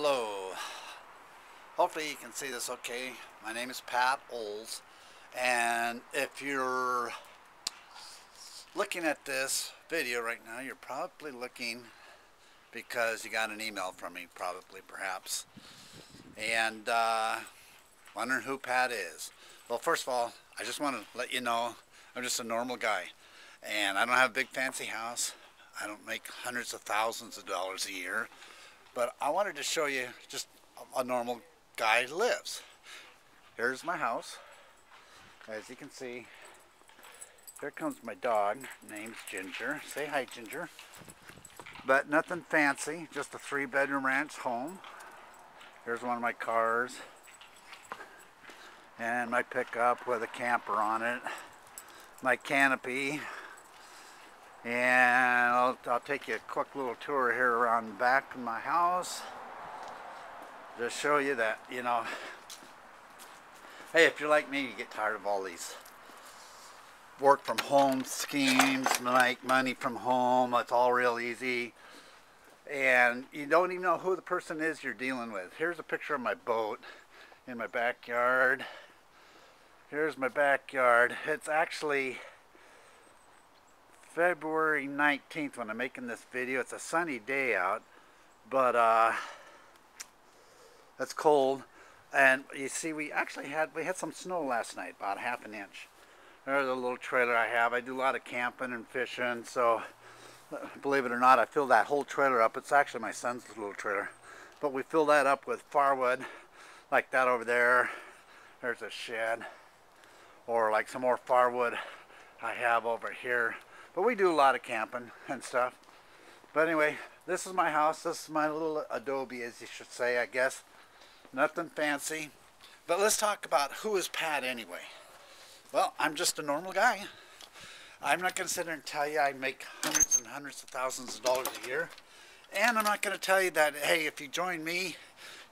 Hello. Hopefully you can see this okay. My name is Pat Oles, and if you're looking at this video right now, you're probably looking because you got an email from me, probably, perhaps, and wondering who Pat is. Well, first of all, I just want to let you know I'm just a normal guy, and I don't have a big fancy house. I don't make hundreds of thousands of dollars a year, but I wanted to show you just a normal guy lives. Here's my house. As you can see, here comes my dog, name's Ginger. Say hi, Ginger. But nothing fancy, just a 3-bedroom ranch home. Here's one of my cars, and my pickup with a camper on it, my canopy, and I'll take you a quick little tour here around the back of my house. Just show you that, you know, hey, if you're like me, you get tired of all these work from home schemes, make money from home, it's all real easy, and you don't even know who the person is you're dealing with. Here's a picture of my boat in my backyard. Here's my backyard. It's actually February 19th when I'm making this video. It's a sunny day out, but it's cold. And you see, we had some snow last night, about ½ an inch. There's a little trailer I have. I do a lot of camping and fishing, so believe it or not, I fill that whole trailer up. It's actually my son's little trailer, but we fill that up with firewood, like that over there. There's a shed, or like some more firewood I have over here. But we do a lot of camping and stuff. But anyway, this is my house. This is my little adobe, as you should say, I guess. Nothing fancy. But let's talk about who is Pat anyway. Well, I'm just a normal guy. I'm not going to sit there and tell you I make hundreds and hundreds of thousands of dollars a year. And I'm not going to tell you that, hey, if you join me,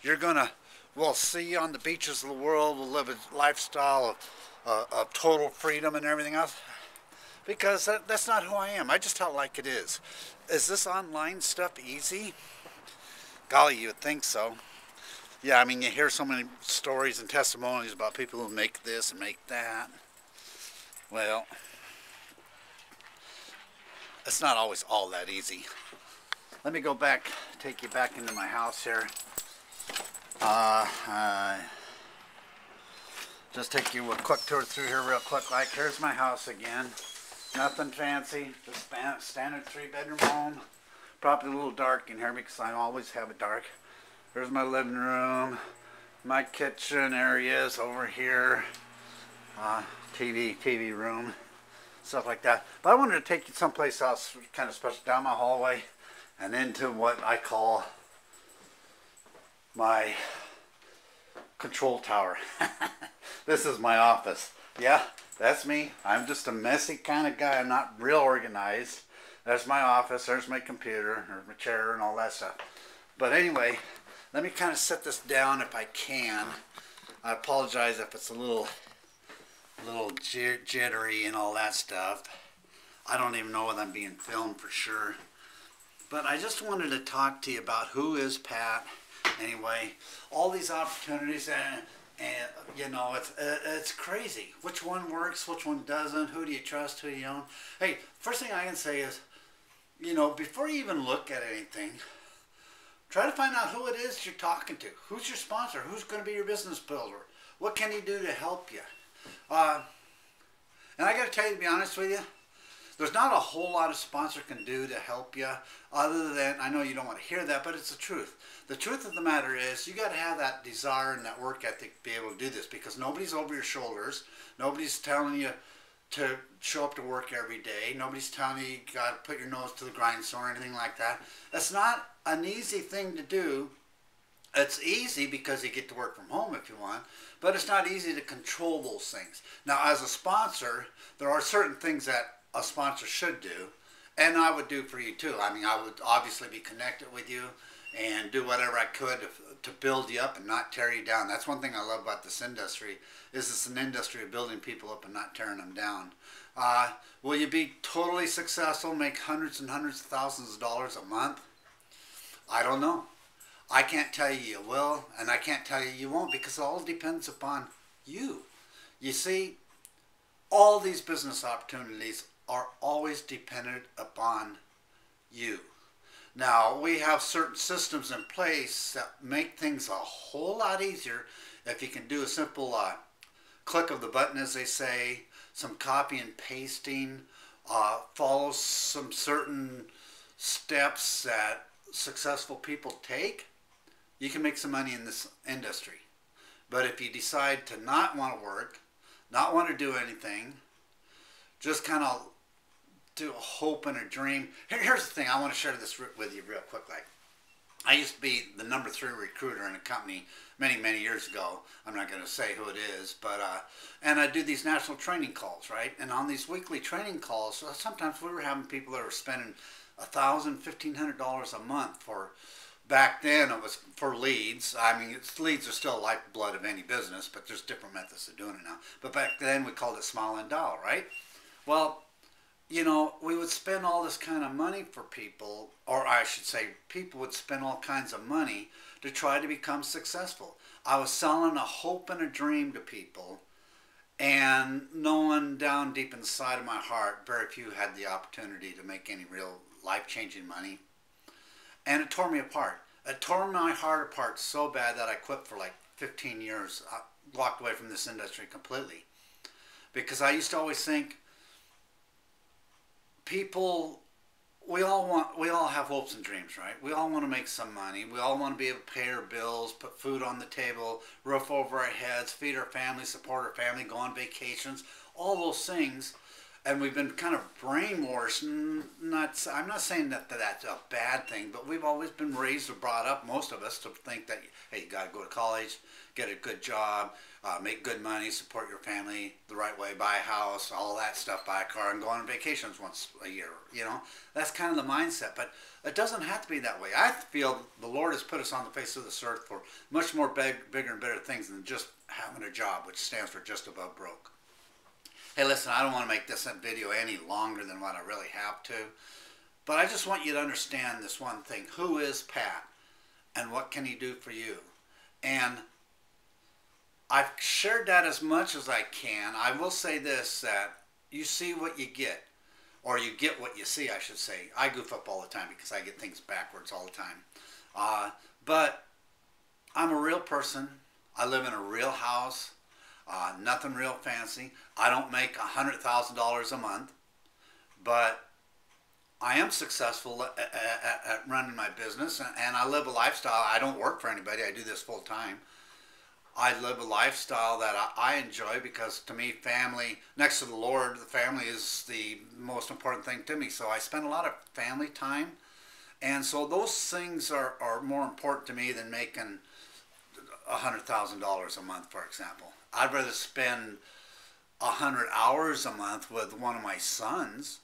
you're going to, we'll see you on the beaches of the world. We'll live a lifestyle of total freedom and everything else. Because that's not who I am. I just tell it like it is. Is this online stuff easy? Golly, you would think so. Yeah, I mean, you hear so many stories and testimonies about people who make this and make that. Well, it's not always all that easy. Let me go back, take you back into my house here. Just take you a quick tour through here real quick. Like, here's my house again. Nothing fancy, just standard 3-bedroom home. Probably a little dark in here because I always have it dark. There's my living room, my kitchen areas over here, TV room, stuff like that. But I wanted to take you someplace else kind of special, down my hallway and into what I call my control tower. This is my office. Yeah, that's me. I'm just a messy kind of guy. I'm not real organized. There's my office. There's my computer, or my chair, and all that stuff. But anyway, let me kind of set this down if I can. I apologize if it's a little jittery and all that stuff. I don't even know whether I'm being filmed for sure. But I just wanted to talk to you about who is Pat. Anyway, all these opportunities, and you know, it's crazy. Which one works, which one doesn't, who do you trust, who do you don't? Hey, first thing I can say is, you know, before you even look at anything, try to find out who it is you're talking to. Who's your sponsor? Who's going to be your business builder? What can he do to help you? And I got to tell you, to be honest with you, there's not a whole lot a sponsor can do to help you, other than, I know you don't want to hear that, but it's the truth. The truth of the matter is, you got to have that desire and that work ethic to be able to do this, because nobody's over your shoulders. Nobody's telling you to show up to work every day. Nobody's telling you you got to put your nose to the grindstone or anything like that. It's not an easy thing to do. It's easy because you get to work from home if you want, but it's not easy to control those things. Now, as a sponsor, there are certain things that a sponsor should do, and I would do for you too. I mean, I would obviously be connected with you and do whatever I could to build you up and not tear you down. That's one thing I love about this industry, is it's an industry of building people up and not tearing them down. Will you be totally successful, make hundreds and hundreds of thousands of dollars a month? I don't know. I can't tell you you will, and I can't tell you you won't, because it all depends upon you. You see, all these business opportunities are always dependent upon you. Now, we have certain systems in place that make things a whole lot easier if you can do a simple click of the button, as they say, some copy and pasting, follow some certain steps that successful people take. You can make some money in this industry. But if you decide to not want to work, not want to do anything, just kind of do a hope and a dream. Here's the thing, I want to share this with you real quick. Like, I used to be the #3 recruiter in a company many years ago. I'm not going to say who it is, but and I do these national training calls, right? And on these weekly training calls, sometimes we were having people that were spending $1,000, $1,500 a month for. Back then it was for leads. I mean, leads are still lifeblood of any business, but there's different methods of doing it now. But back then we called it smile and dial, right? Well, you know, we would spend all this kind of money for people, or I should say people would spend all kinds of money to try to become successful. I was selling a hope and a dream to people, and knowing down deep inside of my heart, very few had the opportunity to make any real life-changing money. And it tore me apart. It tore my heart apart so bad that I quit for like 15 years. I walked away from this industry completely. Because I used to always think, people, we all have hopes and dreams, right? We all want to make some money. We all want to be able to pay our bills, put food on the table, roof over our heads, feed our family, support our family, go on vacations, all those things. And we've been kind of brainwashed. I'm not saying that that's a bad thing, but we've always been raised or brought up, most of us, to think that, hey, you got to go to college, get a good job, make good money, support your family the right way, buy a house, all that stuff, buy a car, and go on vacations once a year. You know, that's kind of the mindset. But it doesn't have to be that way. I feel the Lord has put us on the face of this earth for much more bigger and better things than just having a job, which stands for just above broke. Hey, listen, I don't want to make this video any longer than what I really have to, but I just want you to understand this one thing. Who is Pat, and what can he do for you? And I've shared that as much as I can. I will say this, that you see what you get, or you get what you see, I should say. I goof up all the time because I get things backwards all the time. But I'm a real person. I live in a real house. Nothing real fancy. I don't make $100,000 a month, but I am successful at running my business, and I live a lifestyle. I don't work for anybody. I do this full time. I live a lifestyle that I enjoy, because to me, family, next to the Lord, the family is the most important thing to me. So I spend a lot of family time, and so those things are more important to me than making $100,000 a month, for example. I'd rather spend 100 hours a month with one of my sons,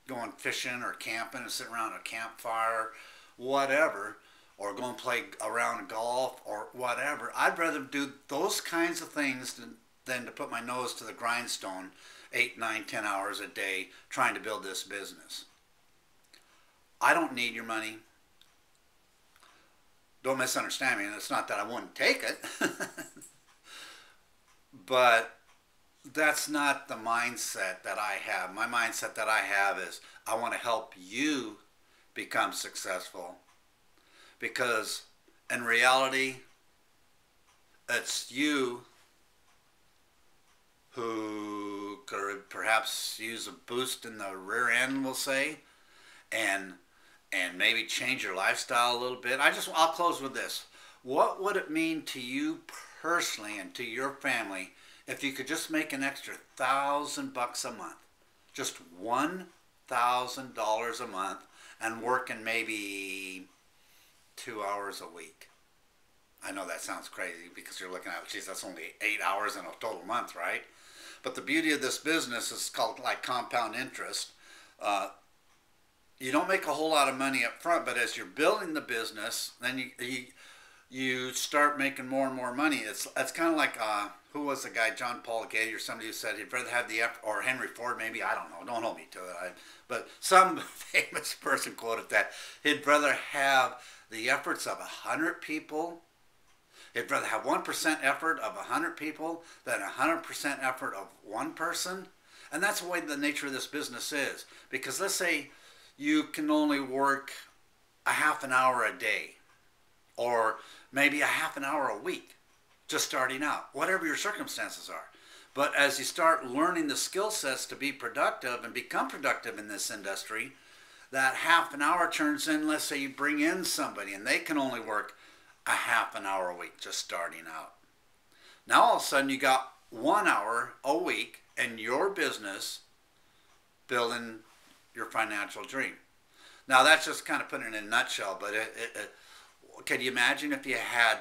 going fishing or camping and sitting around a campfire, whatever, or go and play around golf or whatever. I'd rather do those kinds of things than to put my nose to the grindstone 8, 9, 10 hours a day trying to build this business. I don't need your money. Don't misunderstand me. It's not that I wouldn't take it. But that's not the mindset that I have. My mindset that I have is I want to help you become successful, because in reality, it's you who could perhaps use a boost in the rear end, we'll say, and maybe change your lifestyle a little bit. I'll close with this. What would it mean to you personally and to your family if you could just make an extra $1,000 a month, just $1,000 a month, and working maybe 2 hours a week? I know that sounds crazy, because you're looking at, geez, that's only 8 hours in a total month, right? But the beauty of this business is called like compound interest. You don't make a whole lot of money up front, but as you're building the business, then you start making more and more money. It's kind of like who was the guy, John Paul Getty or somebody who said he'd rather have the effort, or Henry Ford maybe, I don't know, don't hold me to it. But some famous person quoted that he'd rather have the efforts of 100 people. He'd rather have 1% effort of 100 people than 100% effort of one person. And that's the way the nature of this business is. Because let's say you can only work a half an hour a day, or maybe a half an hour a week, just starting out, whatever your circumstances are. But as you start learning the skill sets to be productive and become productive in this industry, that half an hour turns in, let's say you bring in somebody and they can only work a half an hour a week just starting out. Now all of a sudden you got 1 hour a week in your business building your financial dream. Now that's just kind of putting it in a nutshell, but can you imagine if you had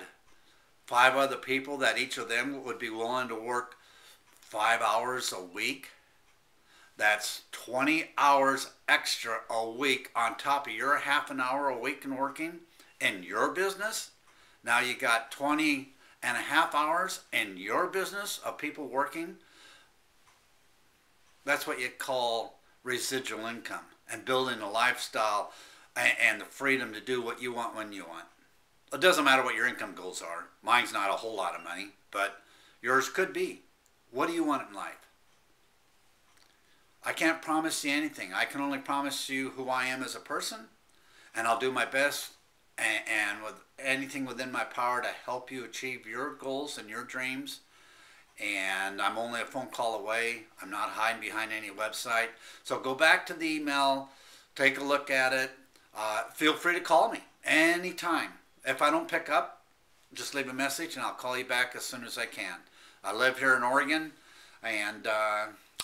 5 other people that each of them would be willing to work 5 hours a week? That's 20 hours extra a week on top of your half an hour a week in working in your business. Now you got 20 and a half hours in your business of people working. That's what you call residual income and building a lifestyle and the freedom to do what you want when you want. It doesn't matter what your income goals are. Mine's not a whole lot of money, but yours could be. What do you want in life? I can't promise you anything. I can only promise you who I am as a person, and I'll do my best and with anything within my power to help you achieve your goals and your dreams. And I'm only a phone call away. I'm not hiding behind any website. So go back to the email, take a look at it. Feel free to call me anytime. If I don't pick up, just leave a message and I'll call you back as soon as I can. I live here in Oregon, and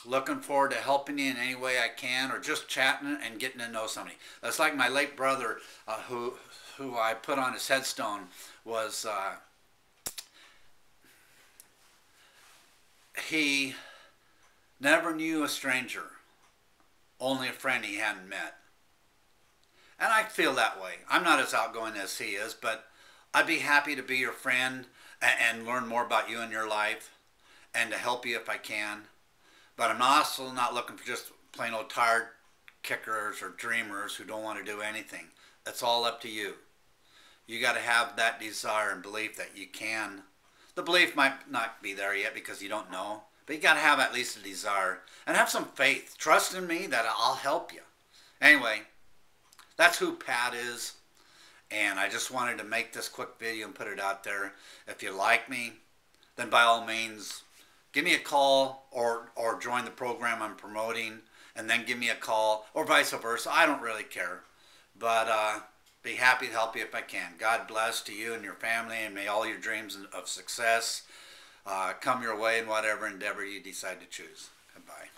looking forward to helping you in any way I can, or just chatting and getting to know somebody. That's like my late brother, who I put on his headstone, was he never knew a stranger, only a friend he hadn't met. And I feel that way. I'm not as outgoing as he is, but I'd be happy to be your friend and learn more about you and your life and to help you if I can. But I'm also not looking for just plain old tired kickers or dreamers who don't want to do anything. It's all up to you. You got to have that desire and belief that you can. The belief might not be there yet because you don't know, but you got to have at least a desire and have some faith. Trust in me that I'll help you. Anyway, that's who Pat is, and I just wanted to make this quick video and put it out there. If you like me, then by all means, give me a call or join the program I'm promoting, and then give me a call, or vice versa. I don't really care, but be happy to help you if I can. God bless to you and your family, and may all your dreams of success come your way in whatever endeavor you decide to choose. Goodbye.